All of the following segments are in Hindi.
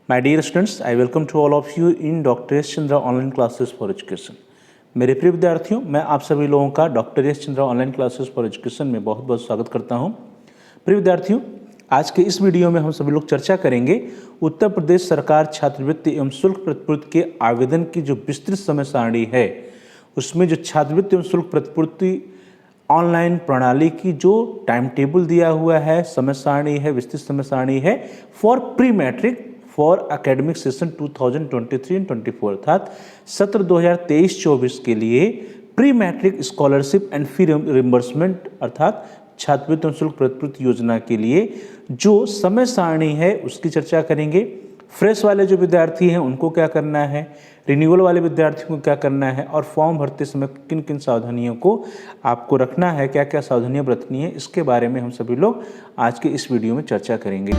My dear students, I welcome to all of you in Dr. S. Chandra online classes for education. मेरे प्रिय विद्यार्थियों, मैं आप सभी लोगों का doctor S Chandra online classes for education में बहुत बहुत स्वागत करता हूं। प्रिय विद्यार्थियों, आज के इस वीडियो में हम सभी लोग चर्चा करेंगे उत्तर प्रदेश सरकार छात्रवृत्ति एवं शुल्क प्रतिपूर्ति के आवेदन की जो विस्तृत समय सारणी है, उसमें जो छात्रवृत्ति एवं शुल्क प्रतिपूर्ति ऑनलाइन प्रणाली की जो टाइम टेबल दिया हुआ है, समय सारणी है, विस्तृत समय सारणी है for pre matric for academic session 2023-24 अर्थात सत्र 2023-24 के लिए pre matric scholarship and fee reimbursement अर्थात छात्रवृत्ति शुल्क प्रतिपूर्ति योजना के लिए जो समय सारणी है उसकी चर्चा करेंगे। फ्रेश वाले जो विद्यार्थी हैं उनको क्या करना है, रिन्यूअल वाले विद्यार्थियों को क्या करना है और फॉर्म भरते समय किन किन सावधानियों को आपको रखना है, क्या क्या सावधानियां बरतनी है, इसके बारे में हम सभी लोग आज के इस वीडियो में चर्चा करेंगे।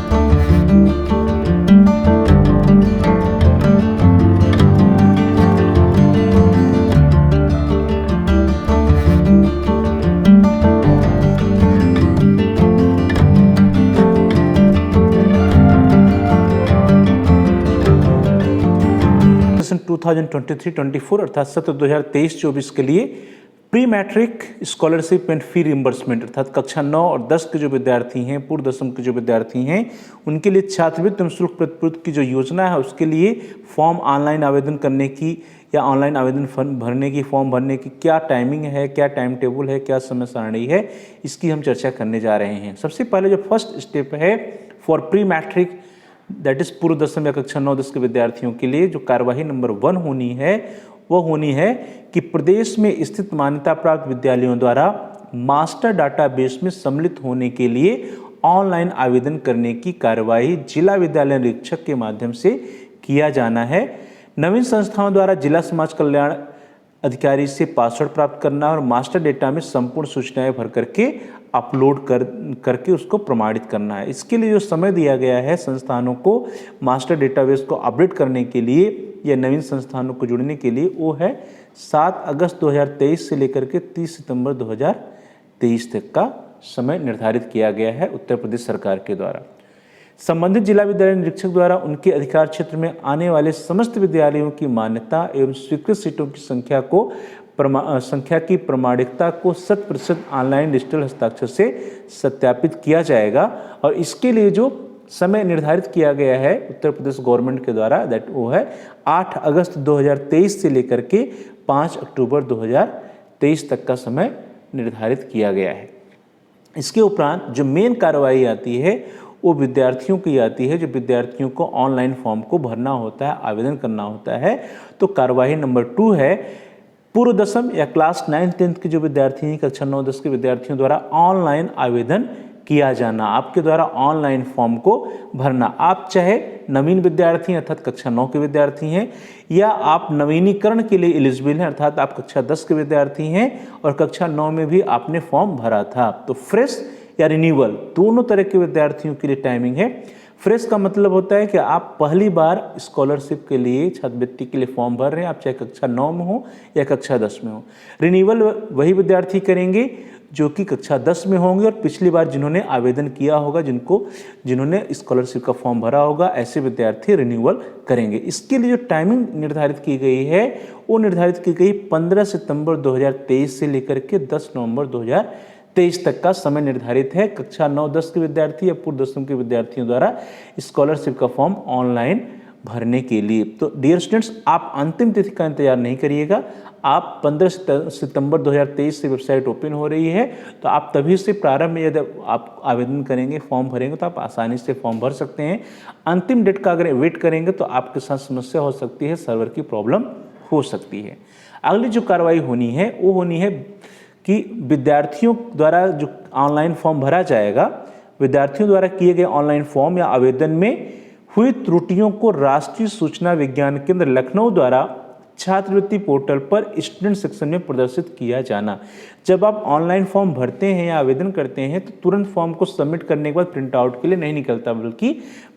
सेशन 2023-24 अर्थात सत्र 2023-24 के लिए pre matric scholarship and fee reimbursement अर्थात कक्षा 9 और 10 के जो विद्यार्थी हैं, पूर्व दसम के जो विद्यार्थी हैं, उनके लिए छात्रवृत्ति एवं शुल्क प्रतिपूर्ति की जो योजना है उसके लिए फॉर्म ऑनलाइन आवेदन करने की या ऑनलाइन आवेदन भरने की, फॉर्म भरने की क्या टाइमिंग है, क्या टाइम टेबल है, क्या समय सारणी है, इसकी हम चर्चा करने जा रहे हैं। सबसे पहले जो फर्स्ट स्टेप है for pre matric that is पूर्व दसम या कक्षा 9-10 के विद्यार्थियों के लिए जो कार्यवाही नंबर 1 होनी है वो होनी है कि प्रदेश में स्थित मान्यता प्राप्त विद्यालयों द्वारा मास्टर डाटाबेस में सम्मिलित होने के लिए ऑनलाइन आवेदन करने की कार्यवाही जिला विद्यालय निरीक्षक के माध्यम से किया जाना है। नवीन संस्थाओं द्वारा जिला समाज कल्याण अधिकारी से पासवर्ड प्राप्त करना और मास्टर डेटा में संपूर्ण सूचनाएं भर करके अपलोड करके उसको प्रमाणित करना है। इसके लिए जो समय दिया गया है संस्थानों को मास्टर डेटाबेस को अपडेट करने के लिए या नवीन संस्थानों को जुड़ने के लिए वो है 7 अगस्त 2023 से लेकर के 30 सितंबर 2023 तक का समय निर्धारित किया गया है उत्तर प्रदेश सरकार के द्वारा। संबंधित जिला विद्यालय निरीक्षक द्वारा उनके अधिकार क्षेत्र में आने वाले समस्त विद्यालयों की मान्यता एवं स्वीकृत सीटों की संख्या की प्रमाणिकता को 100% ऑनलाइन डिजिटल हस्ताक्षर से सत्यापित किया जाएगा और इसके लिए जो समय निर्धारित किया गया है उत्तर प्रदेश गवर्नमेंट के द्वारा दैट वो है 8 अगस्त 2023 से लेकर के 5 अक्टूबर 2023 तक का समय निर्धारित किया गया है। इसके उपरांत जो मेन कार्रवाई आती है वो विद्यार्थियों की आती है, जो विद्यार्थियों को ऑनलाइन फॉर्म को भरना होता है, आवेदन करना होता है। तो कार्रवाई नंबर 2 है पूर्व दसम या क्लास 9-10 के जो विद्यार्थी हैं, कक्षा 9-10 के विद्यार्थियों द्वारा ऑनलाइन आवेदन किया जाना, आपके द्वारा ऑनलाइन फॉर्म को भरना। आप चाहे नवीन विद्यार्थी अर्थात कक्षा 9 के विद्यार्थी हैं या आप नवीनीकरण के लिए एलिजिबल हैं अर्थात आप कक्षा 10 के विद्यार्थी हैं और कक्षा 9 में भी आपने फॉर्म भरा था, तो फ्रेश या रिन्यूअल दोनों तरह के विद्यार्थियों के लिए टाइमिंग है। फ्रेश का मतलब होता है कि आप पहली बार स्कॉलरशिप के लिए, छात्रवृत्ति के लिए फॉर्म भर रहे हैं, आप चाहे कक्षा 9 में हो या कक्षा 10 में हो। रिन्यूअल वही विद्यार्थी करेंगे जो कि कक्षा 10 में होंगे और पिछली बार जिन्होंने आवेदन किया होगा, जिन्होंने स्कॉलरशिप का फॉर्म भरा होगा, ऐसे विद्यार्थी रिन्यूअल करेंगे। इसके लिए जो टाइमिंग निर्धारित की गई है वो निर्धारित की गई 15 सितंबर 2023 से लेकर के 10 नवंबर 2023 तक का समय निर्धारित है कक्षा 9-10 के विद्यार्थी या पूर्व दसम के विद्यार्थियों द्वारा स्कॉलरशिप का फॉर्म ऑनलाइन भरने के लिए। तो डियर स्टूडेंट्स, आप अंतिम तिथि का इंतजार नहीं करिएगा। आप 15 सितंबर 2023 से वेबसाइट ओपन हो रही है, तो आप तभी से प्रारंभ में यदि आप आवेदन करेंगे, फॉर्म भरेंगे तो आप आसानी से फॉर्म भर सकते हैं। अंतिम डेट का अगर वेट करेंगे तो आपके साथ समस्या हो सकती है, सर्वर की प्रॉब्लम हो सकती है। अगली जो कार्रवाई होनी है वो होनी है कि विद्यार्थियों द्वारा जो ऑनलाइन फॉर्म भरा जाएगा, विद्यार्थियों द्वारा किए गए ऑनलाइन फॉर्म या आवेदन में हुई त्रुटियों को राष्ट्रीय सूचना विज्ञान केंद्र लखनऊ द्वारा छात्रवृत्ति पोर्टल पर स्टूडेंट सेक्शन में प्रदर्शित किया जाना। जब आप ऑनलाइन फॉर्म भरते हैं या आवेदन करते हैं तो तुरंत फॉर्म को सबमिट करने के बाद प्रिंट आउट के लिए नहीं निकलता, बल्कि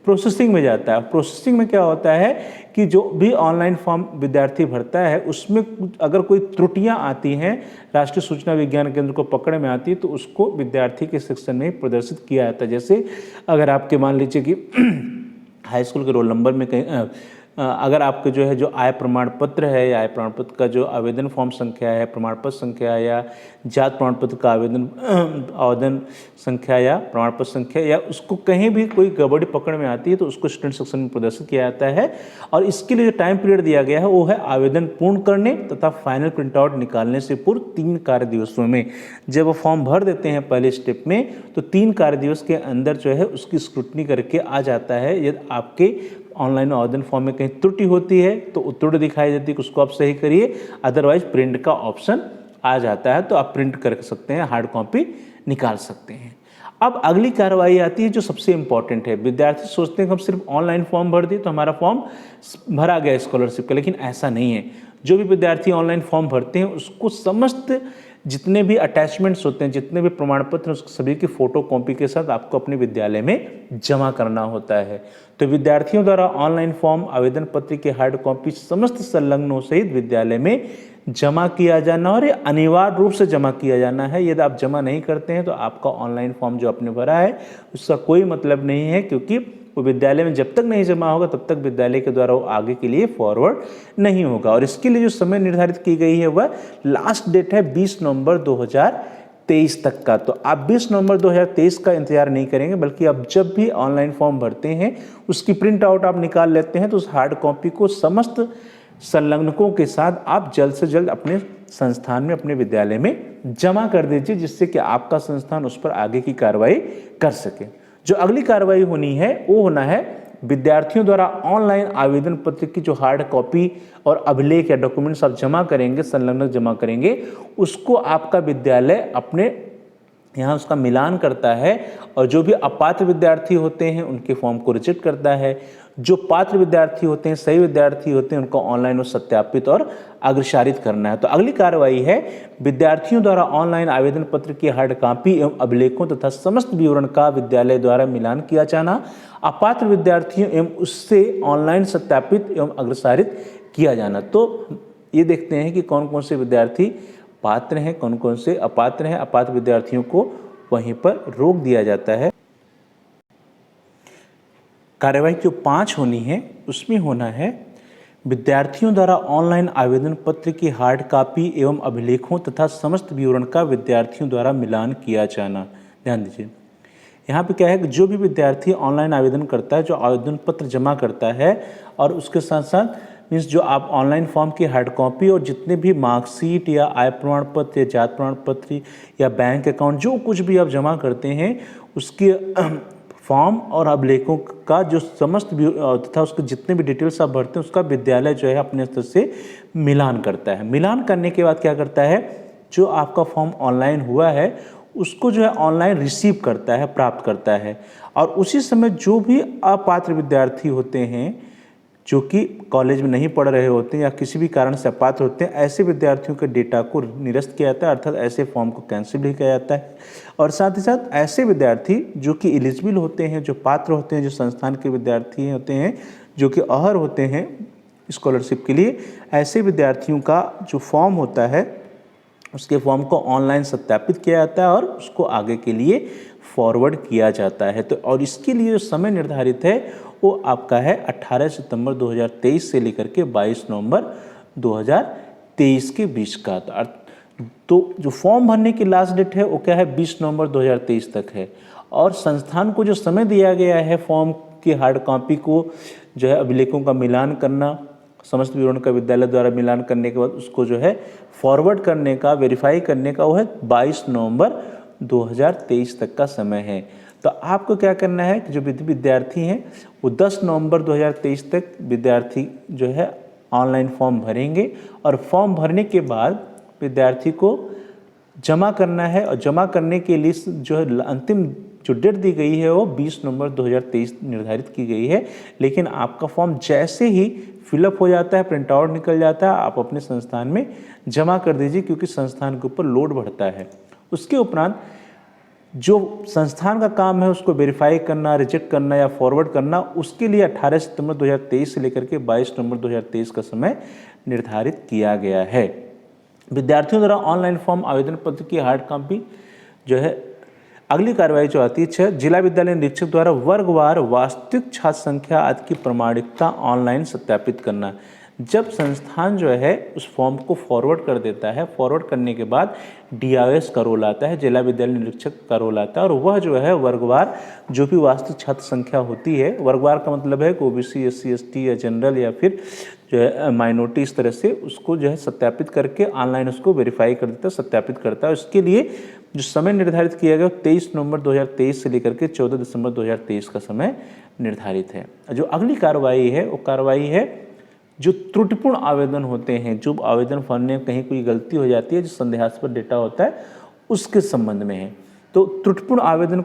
प्रोसेसिंग में जाता है। प्रोसेसिंग में क्या होता है कि जो भी ऑनलाइन फॉर्म विद्यार्थी भरता है उसमें अगर कोई त्रुटियां आती हैं, राष्ट्रीय सूचना विज्ञान केंद्र को पकड़ में आती है, तो उसको विद्यार्थी के सेक्शन में प्रदर्शित किया जाता है। जैसे अगर आपके मान लीजिए कि हाई स्कूल के रोल नंबर में कहीं अगर आपके जो है जो आय प्रमाण पत्र है या आय प्रमाण पत्र का जो आवेदन फॉर्म संख्या है, प्रमाण पत्र संख्या या जात प्रमाण पत्र का आवेदन संख्या या प्रमाण पत्र संख्या या उसको कहीं भी कोई गड़बड़ी पकड़ में आती है तो उसको स्टूडेंट सेक्शन में प्रदर्शित किया जाता है। और इसके लिए जो टाइम पीरियड दिया गया है वो है आवेदन पूर्ण करने तथा फाइनल प्रिंट आउट निकालने से पूर्व 3 कार्य दिवसों में। जब वो फॉर्म भर देते हैं पहले स्टेप में तो 3 कार्य दिवस के अंदर जो है उसकी स्क्रूटनी करके आ जाता है। यदि आपके ऑनलाइन आवेदन फॉर्म में कहीं त्रुटि होती है तो त्रुटि दिखाई देती है कि उसको आप सही करिए, अदरवाइज प्रिंट का ऑप्शन आ जाता है तो आप प्रिंट कर सकते हैं, हार्ड कॉपी निकाल सकते हैं। अब अगली कार्रवाई आती है जो सबसे इंपॉर्टेंट है। विद्यार्थी सोचते हैं कि हम सिर्फ ऑनलाइन फॉर्म भर दिए तो हमारा फॉर्म भरा गया स्कॉलरशिप का, लेकिन ऐसा नहीं है। जो भी विद्यार्थी ऑनलाइन फॉर्म भरते हैं उसको समस्त जितने भी अटैचमेंट्स होते हैं, जितने भी प्रमाण पत्र, उस सभी की फोटो कॉपी के साथ आपको अपने विद्यालय में जमा करना होता है। तो विद्यार्थियों द्वारा ऑनलाइन फॉर्म आवेदन पत्र की हार्ड कॉपी समस्त संलग्नों सहित विद्यालय में जमा किया जाना और ये अनिवार्य रूप से जमा किया जाना है। यदि आप जमा नहीं करते हैं तो आपका ऑनलाइन फॉर्म जो आपने भरा है उसका कोई मतलब नहीं है, क्योंकि वो विद्यालय में जब तक नहीं जमा होगा तब तक विद्यालय के द्वारा वो आगे के लिए फॉरवर्ड नहीं होगा। और इसके लिए जो समय निर्धारित की गई है वह लास्ट डेट है 20 नवंबर 2023 तक का। तो आप 20 नवंबर 2023 का इंतजार नहीं करेंगे, बल्कि आप जब भी ऑनलाइन फॉर्म भरते हैं उसकी प्रिंट आउट आप निकाल लेते हैं तो उस हार्ड कॉपी को समस्त संलग्नकों के साथ आप जल्द से जल्द अपने संस्थान में, अपने विद्यालय में जमा कर दीजिए, जिससे कि आपका संस्थान उस पर आगे की कार्रवाई कर सके। जो अगली कार्रवाई होनी है वो होना है विद्यार्थियों द्वारा ऑनलाइन आवेदन पत्र की जो हार्ड कॉपी और अभिलेख या डॉक्यूमेंट्स आप जमा करेंगे, संलग्नक जमा करेंगे, उसको आपका विद्यालय अपने यहाँ उसका मिलान करता है और जो भी अपात्र विद्यार्थी होते हैं उनके फॉर्म को रिजेक्ट करता है। जो पात्र विद्यार्थी होते हैं, सही विद्यार्थी होते हैं, उनको ऑनलाइन सत्यापित और अग्रसारित करना है। तो अगली कार्रवाई है विद्यार्थियों द्वारा ऑनलाइन आवेदन पत्र की हार्ड कॉपी एवं अभिलेखों तथा समस्त विवरण का विद्यालय द्वारा मिलान किया जाना, अपात्र विद्यार्थियों एवं उससे ऑनलाइन सत्यापित एवं अग्रसारित किया जाना। तो ये देखते हैं कि कौन कौन से विद्यार्थी पात्र हैं, कौन कौन से अपात्र हैं। अपात्र विद्यार्थियों को वहीं पर रोक दिया जाता है। कार्यवाही जो 5 होनी है उसमें होना है विद्यार्थियों द्वारा ऑनलाइन आवेदन पत्र की हार्ड कॉपी एवं अभिलेखों तथा समस्त विवरण का विद्यार्थियों द्वारा मिलान किया जाना। ध्यान दीजिए, यहाँ पे क्या है कि जो भी विद्यार्थी ऑनलाइन आवेदन करता है, जो आवेदन पत्र जमा करता है और उसके साथ साथ मीन्स जो आप ऑनलाइन फॉर्म की हार्ड कॉपी और जितने भी मार्कशीट या आय प्रमाण पत्र या जात प्रमाण पत्र या बैंक अकाउंट जो कुछ भी आप जमा करते हैं उसके फॉर्म और अभिलेखों का जो समस्त तथा उसके जितने भी डिटेल्स आप भरते हैं उसका विद्यालय जो है अपने स्तर से मिलान करता है। मिलान करने के बाद क्या करता है, जो आपका फॉर्म ऑनलाइन हुआ है उसको जो है ऑनलाइन रिसीव करता है, प्राप्त करता है। और उसी समय जो भी अपात्र विद्यार्थी होते हैं जो कि कॉलेज में नहीं पढ़ रहे होते हैं या किसी भी कारण से अपात्र होते हैं, ऐसे विद्यार्थियों के डेटा को निरस्त किया जाता है, अर्थात ऐसे फॉर्म को कैंसिल भी किया जाता है। और साथ ही साथ ऐसे विद्यार्थी जो कि एलिजिबल होते हैं, जो पात्र होते हैं, जो संस्थान के विद्यार्थी होते हैं, जो कि अहर होते हैं स्कॉलरशिप के लिए, ऐसे विद्यार्थियों का जो फॉर्म होता है उसके फॉर्म को ऑनलाइन सत्यापित किया जाता है और उसको आगे के लिए फॉरवर्ड किया जाता है। तो और इसके लिए जो समय निर्धारित है वो आपका है 18 सितंबर 2023 से लेकर के 22 नवंबर 2023 के बीच का। तो जो फॉर्म भरने की लास्ट डेट है वो क्या है, 20 नवंबर 2023 तक है। और संस्थान को जो समय दिया गया है फॉर्म की हार्ड कॉपी को जो है अभिलेखों का मिलान करना, समस्त विवरण का विद्यालय द्वारा मिलान करने के बाद उसको जो है फॉरवर्ड करने का, वेरीफाई करने का, वो है 22 नवंबर 2023 तक का समय है। तो आपको क्या करना है कि जो विद्यार्थी हैं वो 10 नवंबर 2023 तक विद्यार्थी जो है ऑनलाइन फॉर्म भरेंगे और फॉर्म भरने के बाद विद्यार्थी को जमा करना है। और जमा करने के लिए जो है अंतिम जो डेट दी गई है वो 20 नवंबर 2023 निर्धारित की गई है। लेकिन आपका फॉर्म जैसे ही फिलअप हो जाता है, प्रिंट आउट निकल जाता है, आप अपने संस्थान में जमा कर दीजिए, क्योंकि संस्थान के ऊपर लोड बढ़ता है। उसके उपरांत जो संस्थान का काम है उसको वेरीफाई करना, रिजेक्ट करना या फॉरवर्ड करना, उसके लिए 18 सितंबर 2023 से लेकर के 22 नवंबर 2023 का समय निर्धारित किया गया है। विद्यार्थियों द्वारा ऑनलाइन फॉर्म आवेदन पत्र की हार्ड कॉपी जो है अगली कार्रवाई जो आती है 6, जिला विद्यालय निरीक्षक द्वारा वर्गवार वास्तविक छात्र संख्या आदि की प्रामाणिकता ऑनलाइन सत्यापित करना। जब संस्थान जो है उस फॉर्म को फॉरवर्ड कर देता है, फॉरवर्ड करने के बाद DIS का रोल आता है, जिला विद्यालय निरीक्षक का रोल आता है, और वह जो है वर्गवार जो भी वास्तविक छात्र संख्या होती है, वर्गवार का मतलब है कि OBC, SC, ST या जनरल या फिर जो है माइनॉरिटी, इस तरह से उसको जो है सत्यापित करके ऑनलाइन उसको वेरीफाई कर देता है, सत्यापित करता है। उसके लिए जो समय निर्धारित किया गया 23 नवंबर 2023 से लेकर के 14 दिसंबर 2023 का समय निर्धारित है। जो अगली कार्रवाई है वो कार्रवाई है जो त्रुटिपूर्ण आवेदन होते हैं, जो आवेदन फॉर्म में कहीं कोई गलती हो जाती है, जो संदेहास्पद डेटा होता है उसके संबंध में है। तो त्रुटिपूर्ण आवेदन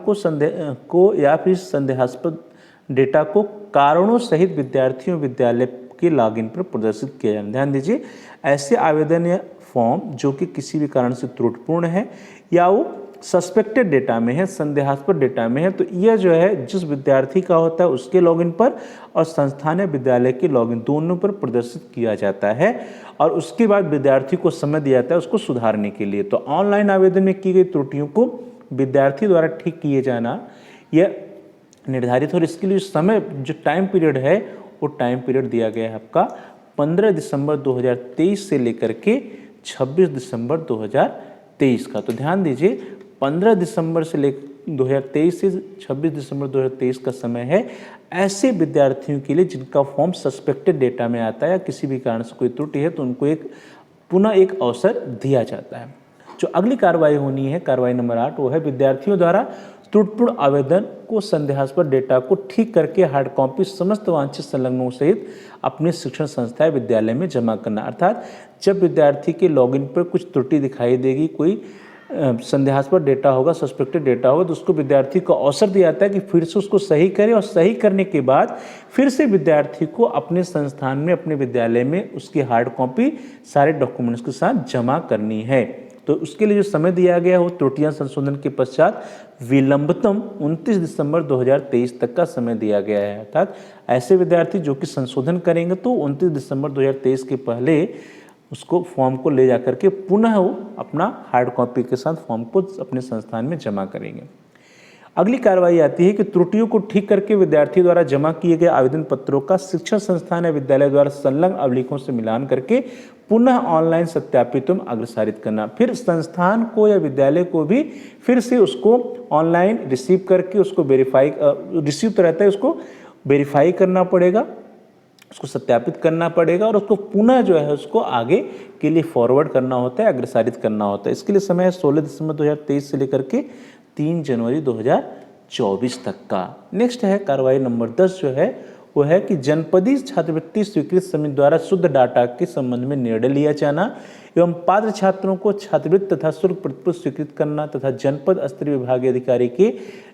को या फिर संदेहास्पद डेटा को कारणों सहित विद्यार्थियों विद्यालय के लॉगिन पर प्रदर्शित किया जाना। ध्यान दीजिए, ऐसे आवेदन या फॉर्म जो कि किसी भी कारण से त्रुटिपूर्ण है या वो सस्पेक्टेड डेटा में है, संदेहास्पद डेटा में है, तो यह जो है जिस विद्यार्थी का होता है उसके लॉगिन पर और संस्थान या विद्यालय के लॉगिन दोनों पर प्रदर्शित किया जाता है, और उसके बाद विद्यार्थी को समय दिया जाता है उसको सुधारने के लिए। तो ऑनलाइन आवेदन में की गई त्रुटियों को विद्यार्थी द्वारा ठीक किए जाना यह निर्धारित है, और इसके लिए समय जो टाइम पीरियड है वो टाइम पीरियड दिया गया है आपका 15 दिसंबर 2023 से लेकर के 26 दिसंबर 2023 का। तो ध्यान दीजिए, 15 दिसंबर से 2023 से 26 दिसंबर 2023 का समय है ऐसे विद्यार्थियों के लिए जिनका फॉर्म सस्पेक्टेड डेटा में आता है या किसी भी कारण से कोई त्रुटि है, तो उनको पुनः एक अवसर दिया जाता है। जो अगली कार्रवाई होनी है, कार्रवाई नंबर 8, वो है विद्यार्थियों द्वारा त्रुटिपूर्ण आवेदन को संदेहास्पद डेटा को ठीक करके हार्ड कॉपी समस्त वांछित संलग्नों सहित अपने शिक्षण संस्था विद्यालय में जमा करना। अर्थात जब विद्यार्थी के लॉगिन पर कुछ त्रुटि दिखाई देगी, कोई संदेहास्पद डेटा होगा, सस्पेक्टेड डेटा होगा, तो उसको विद्यार्थी को अवसर दिया जाता है कि फिर से उसको सही करे, और सही करने के बाद फिर से विद्यार्थी को अपने संस्थान में, अपने विद्यालय में उसकी हार्ड कॉपी सारे डॉक्यूमेंट्स के साथ जमा करनी है। तो उसके लिए जो समय दिया गया हो त्रुटियां संशोधन के पश्चात विलंबतम 29 दिसंबर 2023 तक का समय दिया गया है। अर्थात ऐसे विद्यार्थी जो कि संशोधन करेंगे तो 29 दिसंबर 2023 के पहले उसको फॉर्म को ले जाकर के पुनः वो अपना हार्ड कॉपी के साथ फॉर्म को अपने संस्थान में जमा करेंगे। अगली कार्रवाई आती है कि त्रुटियों को ठीक करके विद्यार्थी द्वारा जमा किए गए आवेदन पत्रों का शिक्षण संस्थान या विद्यालय द्वारा संलग्न अभिलेखों से मिलान करके पुनः ऑनलाइन सत्यापित एवं अग्रसारित करना। फिर संस्थान को या विद्यालय को भी फिर से उसको ऑनलाइन रिसीव करके उसको वेरीफाई, रिसीव तो रहता है, उसको वेरीफाई करना पड़ेगा, उसको सत्यापित करना पड़ेगा, और उसको पुनः जो है उसको आगे के लिए फॉरवर्ड करना होता है, अग्रसारित करना होता है। इसके लिए समय है 16 दिसंबर 2023 से लेकर के 3 जनवरी 2024 तक का। नेक्स्ट है कार्रवाई नंबर 10 जो है वो है कि जनपदीय छात्रवृत्ति स्वीकृत समिति द्वारा शुद्ध डाटा के संबंध में निर्णय लिया जाना एवं पात्र छात्रों को छात्रवृत्ति तथा शुल्क प्रतिपूर्ति स्वीकृत करना तथा जनपद स्तरीय विभागीय अधिकारी के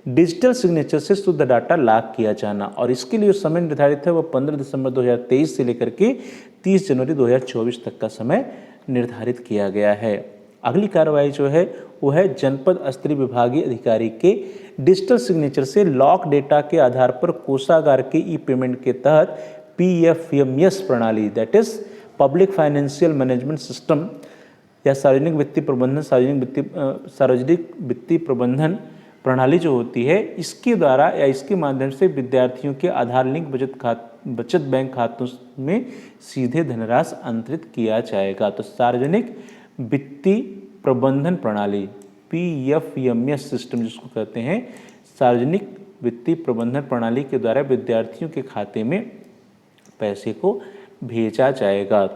डिजिटल सिग्नेचर से शुद्ध डाटा लॉक किया जाना। और इसके लिए समय निर्धारित है वह 15 दिसंबर 2023 से लेकर के 30 जनवरी 2024 तक का समय निर्धारित किया गया है। अगली कार्रवाई जो है वो है जनपद स्तरीय विभागीय अधिकारी के डिजिटल सिग्नेचर से लॉक डेटा के आधार पर कोषागार के ई पेमेंट के तहत PFMS प्रणाली, that is public financial management system, या सार्वजनिक वित्तीय प्रबंधन प्रणाली जो होती है, इसके द्वारा या इसके माध्यम से विद्यार्थियों के आधार लिंक बचत बैंक खातों में सीधे धनराशि अंतरित किया जाएगा। तो सार्वजनिक वित्तीय प्रबंधन प्रणाली PFMS सिस्टम जिसको कहते हैं, सार्वजनिक वित्तीय प्रबंधन प्रणाली के द्वारा विद्यार्थियों के खाते में पैसे को भेजा जाएगा।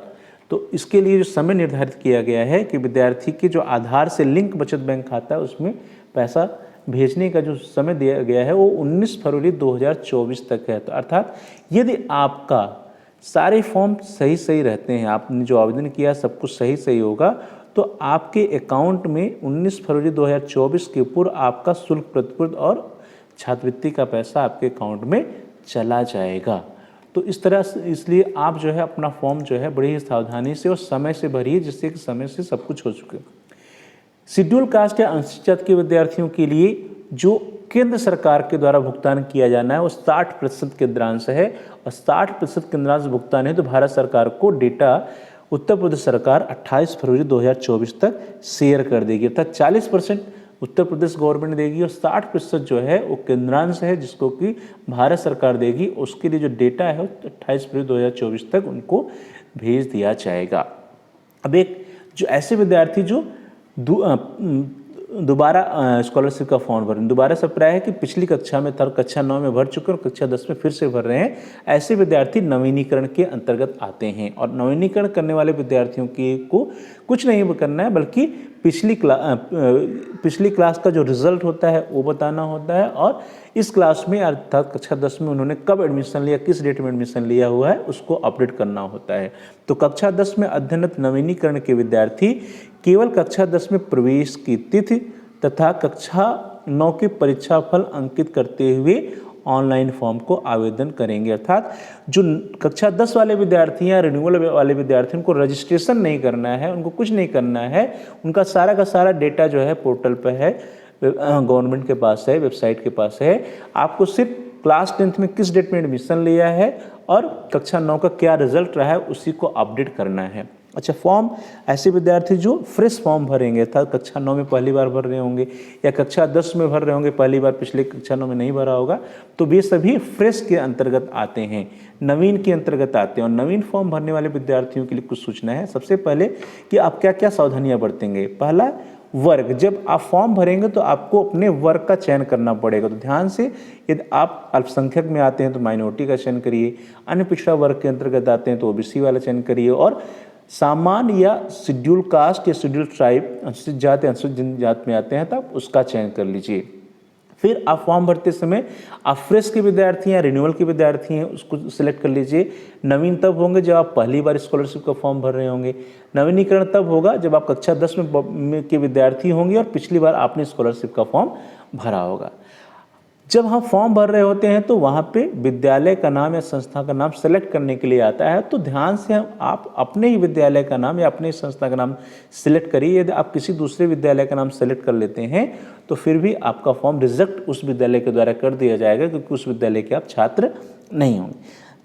तो इसके लिए जो समय निर्धारित किया गया है कि विद्यार्थी के जो आधार से लिंक बचत बैंक खाता है उसमें पैसा भेजने का जो समय दिया गया है वो 19 फरवरी 2024 तक है। तो अर्थात यदि आपका सारे फॉर्म सही रहते हैं, आपने जो आवेदन किया सब कुछ सही होगा, तो आपके अकाउंट में 19 फरवरी 2024 के पूर्व आपका शुल्क प्रतिपूर्ति और छात्रवृत्ति का पैसा आपके अकाउंट में चला जाएगा। तो इस तरह से, इसलिए आप जो है अपना फॉर्म जो है बड़ी ही सावधानी से और समय से भरिए, जिससे कि समय से सब कुछ हो चुके। शेड्यूल कास्ट या अनुसूचित जाति के विद्यार्थियों के लिए जो केंद्र सरकार के द्वारा भुगतान किया जाना है वो 60% केंद्रांश है, और 60% केंद्रांश भुगतान है तो भारत सरकार को डेटा उत्तर प्रदेश सरकार 28 फरवरी 2024 तक शेयर कर देगी। अर्थात 40% उत्तर प्रदेश गवर्नमेंट देगी और 60% जो है वो केंद्रांश है जिसको कि भारत सरकार देगी। उसके लिए जो डेटा है 28 फरवरी 2024 तक उनको भेज दिया जाएगा। अब एक जो ऐसे विद्यार्थी जो दोबारा स्कॉलरशिप का फॉर्म भरें, दोबारा से प्राय है कि पिछली कक्षा में कक्षा 9 में भर चुके और कक्षा 10 में फिर से भर रहे हैं, ऐसे विद्यार्थी नवीनीकरण के अंतर्गत आते हैं। और नवीनीकरण करने वाले विद्यार्थियों को कुछ नहीं करना है, बल्कि पिछली क्लास का जो रिजल्ट होता है वो बताना होता है और इस क्लास में अर्थात कक्षा 10 में उन्होंने कब एडमिशन लिया, किस डेट में एडमिशन लिया हुआ है, उसको अपडेट करना होता है। तो कक्षा 10 में अध्ययनरत नवीनीकरण के विद्यार्थी केवल कक्षा 10 में प्रवेश की तिथि तथा कक्षा 9 के परीक्षाफल अंकित करते हुए ऑनलाइन फॉर्म को आवेदन करेंगे। अर्थात जो कक्षा 10 वाले विद्यार्थी हैं, रिन्यूअल वाले विद्यार्थी, उनको रजिस्ट्रेशन नहीं करना है, उनको कुछ नहीं करना है, उनका सारा का सारा डेटा जो है पोर्टल पर है, गवर्नमेंट के पास है, वेबसाइट के पास है। आपको सिर्फ क्लास 10th में किस डेट में एडमिशन लिया है और कक्षा 9 का क्या रिजल्ट रहा है उसी को अपडेट करना है। अच्छा, फॉर्म ऐसे विद्यार्थी जो फ्रेश फॉर्म भरेंगे, अर्थात कक्षा 9 में पहली बार भर रहे होंगे या कक्षा 10 में भर रहे होंगे, पहली बार पिछले कक्षा 9 में नहीं भरा होगा, तो वे सभी फ्रेश के अंतर्गत आते हैं, नवीन के अंतर्गत आते हैं। और नवीन फॉर्म भरने वाले विद्यार्थियों के लिए कुछ सूचना है। सबसे पहले कि आप क्या क्या सावधानियां बरतेंगे। पहला, वर्ग। जब आप फॉर्म भरेंगे तो आपको अपने वर्ग का चयन करना पड़ेगा। तो ध्यान से, यदि आप अल्पसंख्यक में आते हैं तो माइनॉरिटी का चयन करिए, अन्य पिछड़ा वर्ग के अंतर्गत आते हैं तो ओबीसी वाला चयन करिए, और सामान्य या शेड्यूल कास्ट या शेड्यूल ट्राइब, अनुसूचित जाति अनुसूचित जनजाति में आते हैं तब उसका चयन कर लीजिए। फिर आप फॉर्म भरते समय आप फ्रेश के विद्यार्थी हैं, रिन्यूअल के विद्यार्थी हैं, उसको सिलेक्ट कर लीजिए। नवीन तब होंगे जब आप पहली बार स्कॉलरशिप का फॉर्म भर रहे होंगे। नवीनीकरण तब होगा जब आप कक्षा 10 में के विद्यार्थी होंगे और पिछली बार आपने स्कॉलरशिप का फॉर्म भरा होगा। जब हम फॉर्म भर रहे होते हैं तो वहाँ पे विद्यालय का नाम या संस्था का नाम सेलेक्ट करने के लिए आता है, तो ध्यान से आप अपने ही विद्यालय का नाम या अपने ही संस्था का नाम सिलेक्ट करिए। यदि आप किसी दूसरे विद्यालय का नाम सेलेक्ट कर लेते हैं तो फिर भी आपका फॉर्म रिजेक्ट उस विद्यालय के द्वारा कर दिया जाएगा, क्योंकि उस विद्यालय के आप छात्र नहीं होंगे।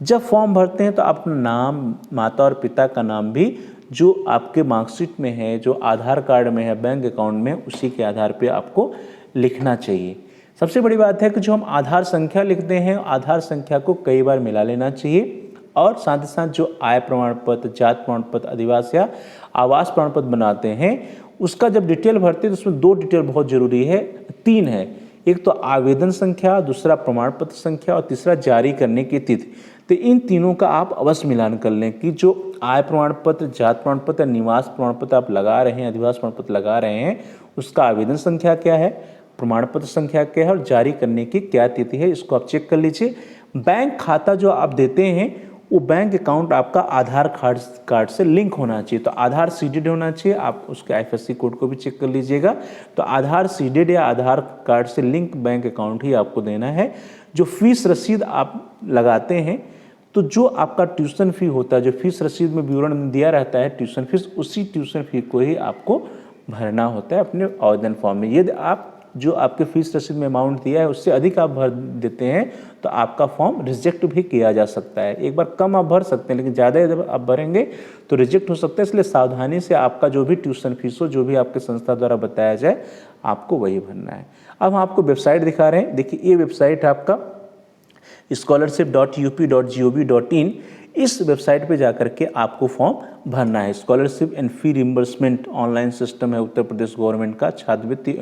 जब फॉर्म भरते हैं तो अपना नाम, माता और पिता का नाम भी जो आपके मार्कशीट में है, जो आधार कार्ड में है, बैंक अकाउंट में, उसी के आधार पर आपको लिखना चाहिए। सबसे बड़ी बात है कि जो हम आधार संख्या लिखते हैं, आधार संख्या को कई बार मिला लेना चाहिए। और साथ ही साथ जो आय प्रमाण पत्र, जात प्रमाण पत्र, अधिवास या आवास प्रमाण पत्र बनाते हैं, उसका जब डिटेल भरते हैं तो उसमें 2 डिटेल बहुत जरूरी है, 3 है। एक तो आवेदन संख्या, दूसरा प्रमाण पत्र संख्या और तीसरा जारी करने की तिथि। तो इन तीनों का आप अवश्य मिलान कर लें कि जो आय प्रमाण पत्र, जात प्रमाण पत्र, निवास प्रमाण पत्र आप लगा रहे हैं, अधिवास प्रमाण पत्र लगा रहे हैं, उसका आवेदन संख्या क्या है, प्रमाण पत्र संख्या क्या है और जारी करने की क्या तिथि है, इसको आप चेक कर लीजिए। बैंक खाता जो आप देते हैं वो बैंक अकाउंट आपका आधार कार्ड से लिंक होना चाहिए, तो आधार सीडेड होना चाहिए। आप उसके आईएफएससी कोड को भी चेक कर लीजिएगा। तो आधार सीडेड या आधार कार्ड से लिंक बैंक अकाउंट ही आपको देना है। जो फीस रसीद आप लगाते हैं, तो जो आपका ट्यूशन फी होता है, जो फीस रसीद में विवरण दिया रहता है ट्यूशन फीस, उसी ट्यूशन फी को ही आपको भरना होता है अपने आवेदन फॉर्म में। यदि आप जो आपके फीस रसीद में अमाउंट दिया है उससे अधिक आप भर देते हैं तो आपका फॉर्म रिजेक्ट भी किया जा सकता है। एक बार कम आप भर सकते हैं, लेकिन ज़्यादा यदि आप भरेंगे तो रिजेक्ट हो सकता है। इसलिए सावधानी से आपका जो भी ट्यूशन फीस हो, जो भी आपके संस्था द्वारा बताया जाए, आपको वही भरना है। अब हम आपको वेबसाइट दिखा रहे हैं। देखिए, ये वेबसाइट है आपका scholarship.up.gov.in। इस वेबसाइट पे जाकर के आपको फॉर्म भरना है। Scholarship and fee reimbursement online system है उत्तर प्रदेश गवर्नमेंट का, छात्रवृत्ति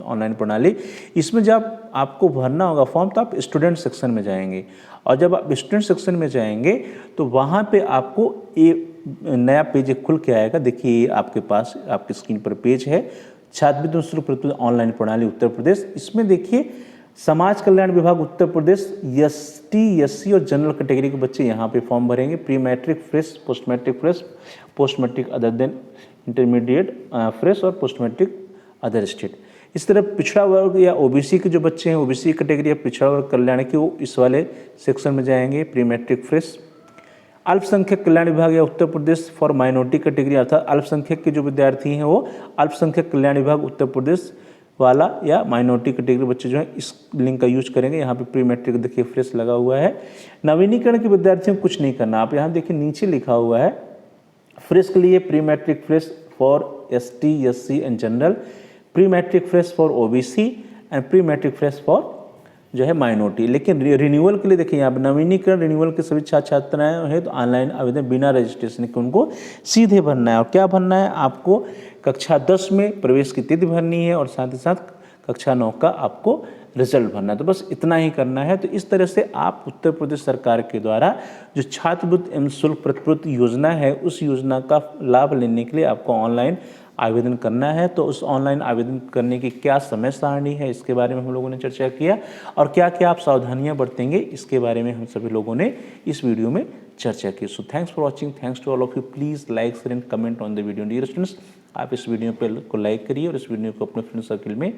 ऑनलाइन प्रणाली। इसमें जब आपको भरना होगा फॉर्म तो आप स्टूडेंट सेक्शन में जाएंगे, और जब आप स्टूडेंट सेक्शन में जाएंगे तो वहाँ पे आपको ये नया पेज खुल के आएगा। देखिए, आपके पास आपकी स्क्रीन पर पेज है, छात्रवृत्ति ऑनलाइन प्रणाली उत्तर प्रदेश। इसमें देखिए, समाज कल्याण विभाग उत्तर प्रदेश, ST, SC और जनरल कैटेगरी के बच्चे यहाँ पे फॉर्म भरेंगे। Pre matric fresh, post matric fresh, post matric other than intermediate fresh और पोस्ट मैट्रिक अदर स्टेट। इस तरह पिछड़ा वर्ग या OBC के जो बच्चे हैं, OBC कैटेगरी या पिछड़ा वर्ग कल्याण के, वो इस वाले सेक्शन में जाएंगे, प्री मैट्रिक फ्रेश। अल्पसंख्यक कल्याण विभाग या Uttar Pradesh for minority category, अर्थात अल्पसंख्यक के जो विद्यार्थी हैं वो अल्पसंख्यक कल्याण विभाग उत्तर प्रदेश वाला या माइनॉरिटी कैटेगरी बच्चे जो हैं इस लिंक का यूज करेंगे। यहाँ पे प्री मैट्रिक देखिए फ्रेश लगा हुआ है। नवीनीकरण के विद्यार्थियों को कुछ नहीं करना। आप यहाँ देखिए नीचे लिखा हुआ है फ्रेश के लिए pre matric fresh for ST, SC and general, pre matric fresh for OBC and pre matric fresh for जो है माइनॉरिटी। लेकिन रिन्यूअल के लिए देखिए यहाँ पर नवीनीकरण रिन्यूअल के सभी छात्र छात्राएं हैं तो ऑनलाइन आवेदन बिना रजिस्ट्रेशन के उनको सीधे भरना है। और क्या भरना है, आपको कक्षा 10 में प्रवेश की तिथि भरनी है और साथ ही साथ कक्षा 9 का आपको रिजल्ट भरना है। तो बस इतना ही करना है। तो इस तरह से आप उत्तर प्रदेश सरकार के द्वारा जो छात्रवृत्ति एवं शुल्क प्रतिपूर्ति योजना है उस योजना का लाभ लेने के लिए आपको ऑनलाइन आवेदन करना है। तो उस ऑनलाइन आवेदन करने की क्या समय सारणी है इसके बारे में हम लोगों ने चर्चा किया और क्या क्या आप सावधानियां बरतेंगे इसके बारे में हम सभी लोगों ने इस वीडियो में चर्चा की। So thanks for watching, thanks to all of you. Please like share and comment on the video. Dear students, आप इस वीडियो को लाइक करिए और इस वीडियो को अपने फ्रेंड सर्कल में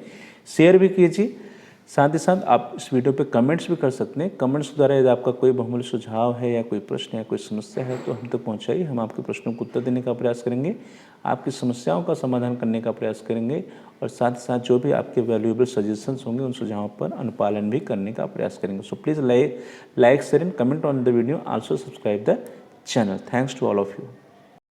शेयर भी कीजिए। साथ ही साथ आप इस वीडियो पे कमेंट्स भी कर सकते हैं। कमेंट्स द्वारा यदि आपका कोई बहुमूल्य सुझाव है या कोई प्रश्न या कोई समस्या है तो हम तक पहुंचाइए। हम आपके प्रश्नों को उत्तर देने का प्रयास करेंगे, आपकी समस्याओं का समाधान करने का प्रयास करेंगे और साथ ही साथ जो भी आपके वैल्यूएबल सजेशंस होंगे उन सुझावों पर अनुपालन भी करने का प्रयास करेंगे। So please like share and comment on the video, also subscribe the channel. Thanks to all of you.